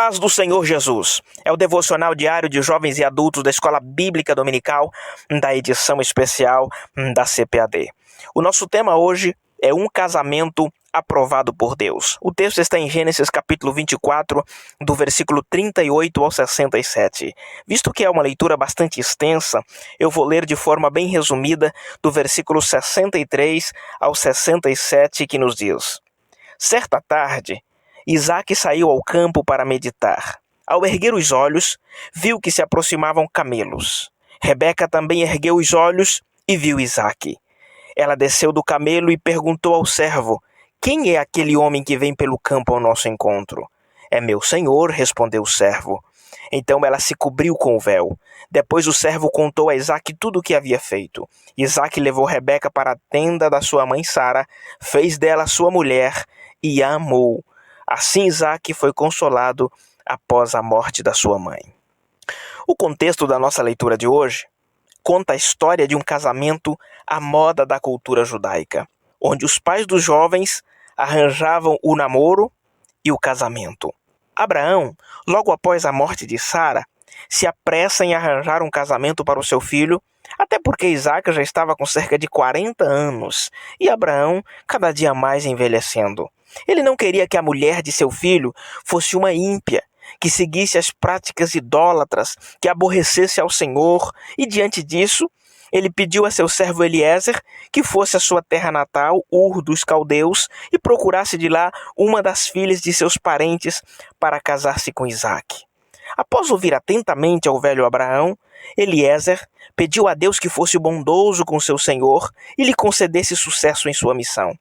paz do Senhor Jesus. É o devocional diário de jovens e adultos da Escola Bíblica Dominical, da edição especial da CPAD. O nosso tema hoje é um casamento aprovado por Deus. O texto está em Gênesis capítulo 24, do versículo 38 ao 67. Visto que é uma leitura bastante extensa, eu vou ler de forma bem resumida do versículo 63 ao 67, que nos diz: Certa tarde, Isaque saiu ao campo para meditar. Ao erguer os olhos, viu que se aproximavam camelos. Rebeca também ergueu os olhos e viu Isaque. Ela desceu do camelo e perguntou ao servo: Quem é aquele homem que vem pelo campo ao nosso encontro? É meu senhor, respondeu o servo. Então ela se cobriu com o véu. Depois o servo contou a Isaque tudo o que havia feito. Isaque levou Rebeca para a tenda da sua mãe Sara, fez dela sua mulher e a amou. Assim Isaque foi consolado após a morte da sua mãe. O contexto da nossa leitura de hoje conta a história de um casamento à moda da cultura judaica, onde os pais dos jovens arranjavam o namoro e o casamento. Abraão, logo após a morte de Sara, se apressa em arranjar um casamento para o seu filho, até porque Isaque já estava com cerca de 40 anos e Abraão cada dia mais envelhecendo. Ele não queria que a mulher de seu filho fosse uma ímpia, que seguisse as práticas idólatras, que aborrecesse ao Senhor, e diante disso, ele pediu a seu servo Eliezer que fosse à sua terra natal, Ur dos Caldeus, e procurasse de lá uma das filhas de seus parentes para casar-se com Isaque. Após ouvir atentamente ao velho Abraão, Eliezer pediu a Deus que fosse bondoso com seu senhor e lhe concedesse sucesso em sua missão.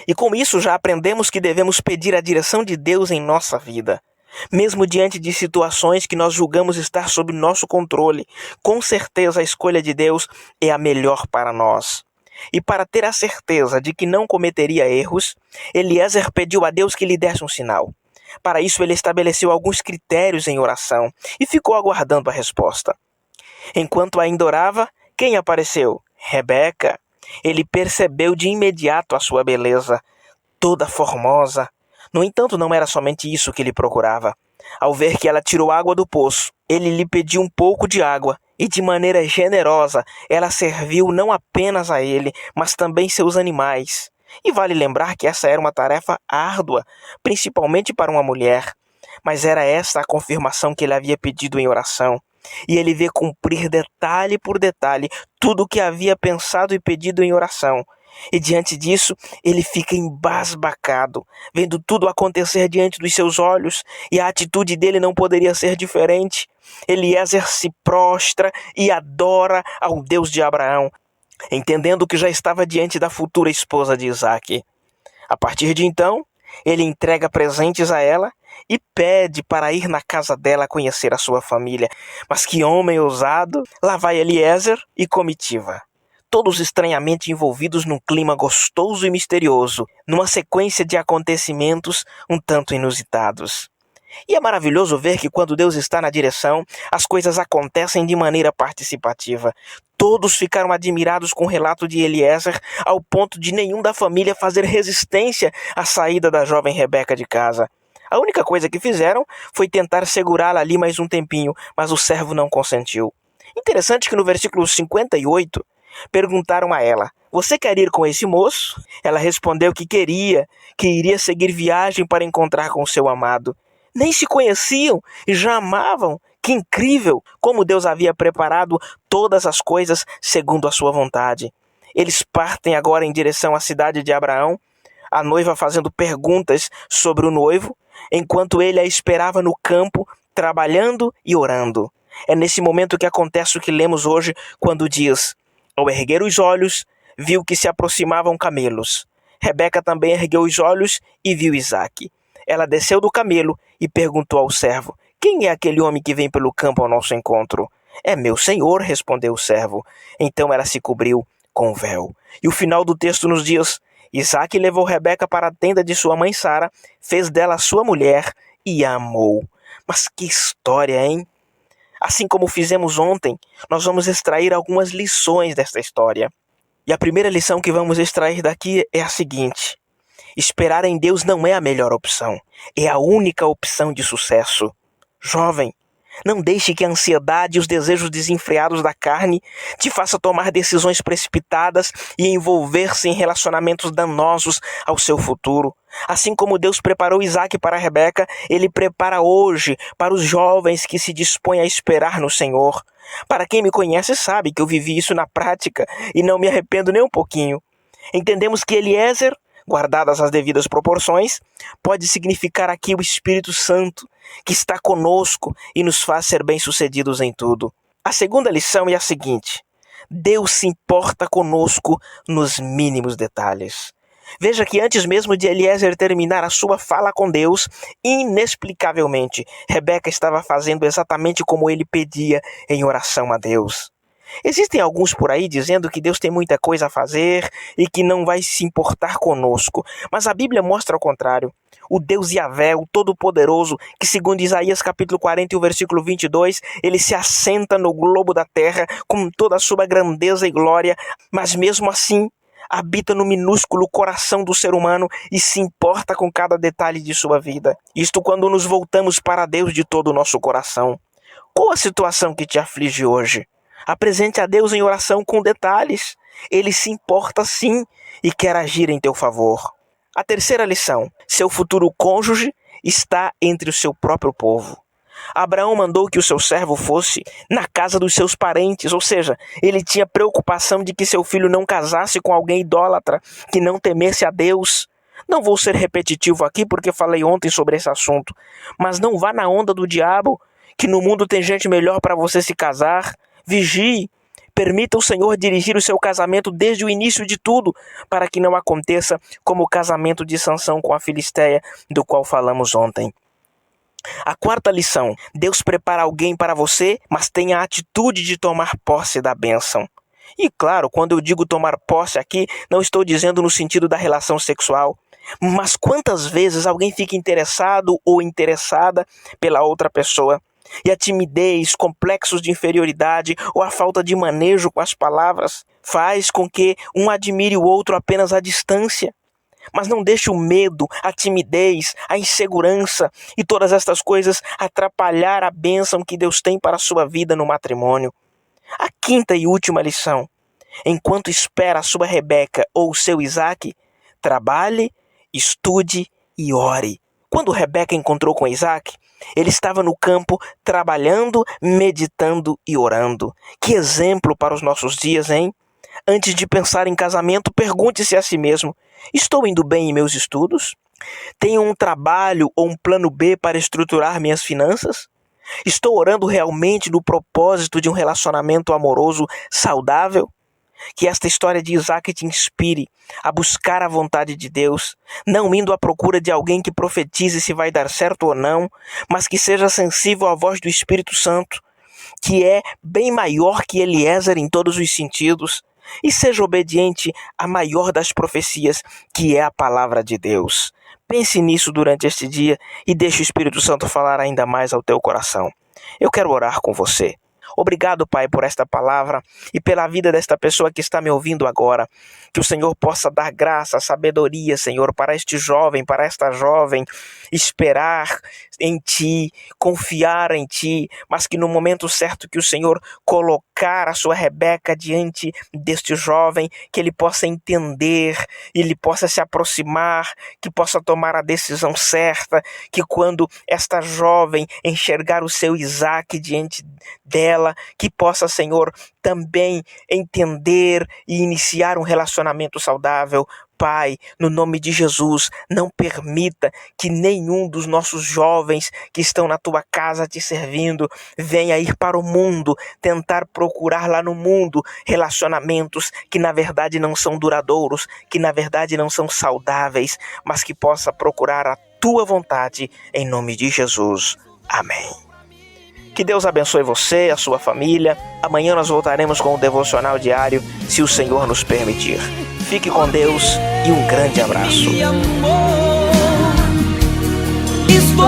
E com isso já aprendemos que devemos pedir a direção de Deus em nossa vida. Mesmo diante de situações que nós julgamos estar sob nosso controle, com certeza a escolha de Deus é a melhor para nós. E para ter a certeza de que não cometeria erros, Eliezer pediu a Deus que lhe desse um sinal. Para isso ele estabeleceu alguns critérios em oração e ficou aguardando a resposta. Enquanto ainda orava, quem apareceu? Rebeca. Ele percebeu de imediato a sua beleza, toda formosa. No entanto, não era somente isso que ele procurava. Ao ver que ela tirou água do poço, ele lhe pediu um pouco de água e, de maneira generosa, ela serviu não apenas a ele, mas também seus animais. E vale lembrar que essa era uma tarefa árdua, principalmente para uma mulher. Mas era essa a confirmação que ele havia pedido em oração. E ele vê cumprir detalhe por detalhe tudo o que havia pensado e pedido em oração. E diante disso, ele fica embasbacado, vendo tudo acontecer diante dos seus olhos, e a atitude dele não poderia ser diferente. Eliezer se prostra e adora ao Deus de Abraão, entendendo que já estava diante da futura esposa de Isaque. A partir de então, ele entrega presentes a ela e pede para ir na casa dela conhecer a sua família. Mas que homem ousado! Lá vai Eliezer e comitiva. Todos estranhamente envolvidos num clima gostoso e misterioso, numa sequência de acontecimentos um tanto inusitados. E é maravilhoso ver que quando Deus está na direção, as coisas acontecem de maneira participativa. Todos ficaram admirados com o relato de Eliezer, ao ponto de nenhum da família fazer resistência à saída da jovem Rebeca de casa. A única coisa que fizeram foi tentar segurá-la ali mais um tempinho, mas o servo não consentiu. Interessante que no versículo 58, perguntaram a ela: Você quer ir com esse moço? Ela respondeu que queria, que iria seguir viagem para encontrar com seu amado. Nem se conheciam e já amavam. Que incrível! Como Deus havia preparado todas as coisas segundo a sua vontade. Eles partem agora em direção à cidade de Abraão, a noiva fazendo perguntas sobre o noivo, enquanto ele a esperava no campo, trabalhando e orando. É nesse momento que acontece o que lemos hoje, quando diz: Ao erguer os olhos, viu que se aproximavam camelos. Rebeca também ergueu os olhos e viu Isaque. Ela desceu do camelo e perguntou ao servo: Quem é aquele homem que vem pelo campo ao nosso encontro? É meu senhor, respondeu o servo. Então ela se cobriu com o véu. E o final do texto nos diz: Isaque levou Rebeca para a tenda de sua mãe Sara, fez dela sua mulher e a amou. Mas que história, hein? Assim como fizemos ontem, nós vamos extrair algumas lições desta história. E a primeira lição que vamos extrair daqui é a seguinte: esperar em Deus não é a melhor opção, é a única opção de sucesso. Jovem, não deixe que a ansiedade e os desejos desenfreados da carne te façam tomar decisões precipitadas e envolver-se em relacionamentos danosos ao seu futuro. Assim como Deus preparou Isaac para Rebeca, Ele prepara hoje para os jovens que se dispõem a esperar no Senhor. Para quem me conhece sabe que eu vivi isso na prática e não me arrependo nem um pouquinho. Entendemos que Eliezer, guardadas as devidas proporções, pode significar aqui o Espírito Santo, que está conosco e nos faz ser bem-sucedidos em tudo. A segunda lição é a seguinte: Deus se importa conosco nos mínimos detalhes. Veja que antes mesmo de Eliezer terminar a sua fala com Deus, inexplicavelmente, Rebeca estava fazendo exatamente como ele pedia em oração a Deus. Existem alguns por aí dizendo que Deus tem muita coisa a fazer e que não vai se importar conosco, mas a Bíblia mostra o contrário. O Deus Yahvé, o Todo-Poderoso, que segundo Isaías capítulo 40 e o versículo 22, ele se assenta no globo da terra com toda a sua grandeza e glória, mas mesmo assim habita no minúsculo coração do ser humano e se importa com cada detalhe de sua vida. Isto quando nos voltamos para Deus de todo o nosso coração. Qual a situação que te aflige hoje? Apresente a Deus em oração com detalhes. Ele se importa sim e quer agir em teu favor. A terceira lição: seu futuro cônjuge está entre o seu próprio povo. Abraão mandou que o seu servo fosse na casa dos seus parentes, ou seja, ele tinha preocupação de que seu filho não casasse com alguém idólatra, que não temesse a Deus. Não vou ser repetitivo aqui porque falei ontem sobre esse assunto, mas não vá na onda do diabo, que no mundo tem gente melhor para você se casar. Vigie, permita o Senhor dirigir o seu casamento desde o início de tudo, para que não aconteça como o casamento de Sansão com a Filisteia, do qual falamos ontem. A quarta lição: Deus prepara alguém para você, mas tenha a atitude de tomar posse da bênção. E claro, quando eu digo tomar posse aqui, não estou dizendo no sentido da relação sexual. Mas quantas vezes alguém fica interessado ou interessada pela outra pessoa, e a timidez, complexos de inferioridade ou a falta de manejo com as palavras faz com que um admire o outro apenas à distância. Mas não deixe o medo, a timidez, a insegurança e todas estas coisas atrapalhar a bênção que Deus tem para a sua vida no matrimônio. A quinta e última lição: enquanto espera a sua Rebeca ou o seu Isaac, trabalhe, estude e ore. Quando Rebeca encontrou com Isaac, ele estava no campo trabalhando, meditando e orando. Que exemplo para os nossos dias, hein? Antes de pensar em casamento, pergunte-se a si mesmo: estou indo bem em meus estudos? Tenho um trabalho ou um plano B para estruturar minhas finanças? Estou orando realmente no propósito de um relacionamento amoroso saudável? Que esta história de Isaac te inspire a buscar a vontade de Deus, não indo à procura de alguém que profetize se vai dar certo ou não, mas que seja sensível à voz do Espírito Santo, que é bem maior que Eliezer em todos os sentidos, e seja obediente à maior das profecias, que é a palavra de Deus. Pense nisso durante este dia e deixe o Espírito Santo falar ainda mais ao teu coração. Eu quero orar com você. Obrigado, Pai, por esta palavra e pela vida desta pessoa que está me ouvindo agora. Que o Senhor possa dar graça, sabedoria, Senhor, para este jovem, para esta jovem, esperar em Ti, confiar em Ti, mas que no momento certo que o Senhor colocar a sua Rebeca diante deste jovem, que ele possa entender, ele possa se aproximar, que possa tomar a decisão certa, que quando esta jovem enxergar o seu Isaac diante dela, que possa, Senhor, também entender e iniciar um relacionamento saudável. Pai, no nome de Jesus, não permita que nenhum dos nossos jovens que estão na Tua casa te servindo venha ir para o mundo, tentar procurar lá no mundo relacionamentos que na verdade não são duradouros, que na verdade não são saudáveis, mas que possa procurar a Tua vontade, em nome de Jesus. Amém. Que Deus abençoe você, a sua família. Amanhã nós voltaremos com o devocional diário, se o Senhor nos permitir. Fique com Deus e um grande abraço. Estou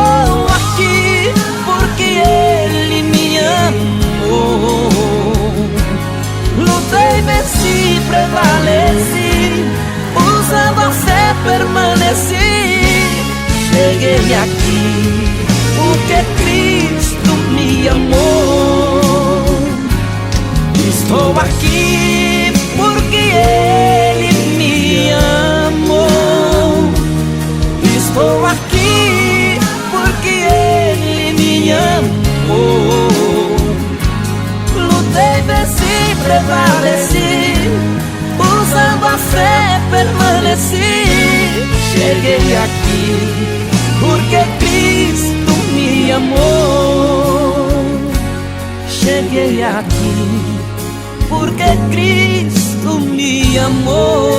aqui porque Ele me amou. Lutei, venci, prevaleci, usando a fé permaneci. Cheguei aqui porque Cristo me amou. Estou aqui porque Ele me amou. Estou aqui porque Ele me amou. Lutei, venci, prevaleci, usando a fé permaneci. Cheguei aqui porque Cristo me amou. Cheguei aqui porque Cristo me amou.